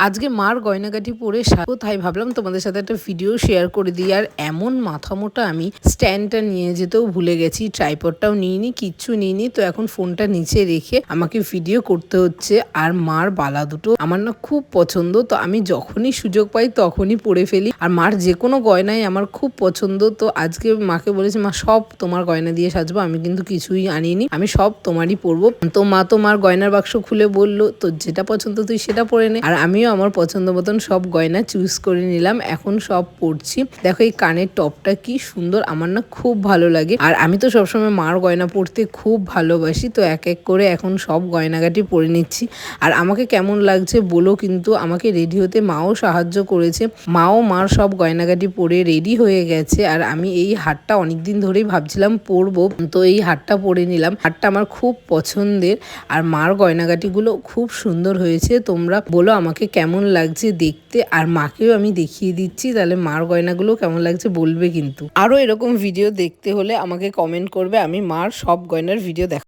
আজকে মার গয়নাগাটি পরে সাজবো, তাই ভাবলাম তোমাদের সাথে একটা ভিডিও শেয়ার করে দিই। আর এমন মাথা মোটা আমি স্ট্যান্ডটা নিয়ে যেতেও ভুলে গেছি, ট্রাইপডটাও নিইনি, কিচ্ছু নিইনি। তো এখন ফোনটা নিচে রেখে আমাকে ভিডিও করতে হচ্ছে। আর মার বালা দুটো আমার না খুব পছন্দ, তো আমি যখনই সুযোগ পাই তখনই পরে ফেলি। আর মার যে কোনো গয়নাই আমার খুব পছন্দ। তো আজকে মাকে বলেছি, মা সব তোমার গয়না দিয়ে সাজবো, আমি কিন্তু কিছুই আনিনি, আমি সব তোমারই পরবো। তো মা তো মার গয়নার বাক্স খুলে বললো, তো যেটা পছন্দ তুই সেটা পরে নে। আর আমিও আমার পছন্দ মতন সব গয়না চুজ করে নিলাম, এখন সব পরছি। দেখো এই কানের টপটা কি সুন্দর, আমার না খুব ভালো লাগে। আর আমি তো সবসময় মার গয়না পরতে খুব ভালোবাসি। তো এক এক করে এখন সব গয়নাগাটি পরে নিচ্ছি। আর আমাকে কেমন লাগছে বলো কিন্তু। আমাকে রেডি হতে মাও সাহায্য করেছে, মাও মার সব গয়নাগাটি পরে রেডি হয়ে গেছে। আর আমি এই হারটা অনেকদিন ধরেই ভাবছিলাম পরবো, তো এই হারটা পরে নিলাম। হারটা আমার খুব পছন্দের। আর মার গয়নাগাটিগুলো খুব সুন্দর হয়েছে। তোমরা বলো আমাকে কেমন লাগছে দেখতে। আর মাকেও আমি দেখিয়ে দিচ্ছি, তাহলে মার গয়নাগুলো কেমন লাগছে বলবে কিন্তু। আরও এরকম ভিডিও দেখতে হলে আমাকে কমেন্ট করবে, আমি মার সব গয়নার ভিডিও দেখাবো।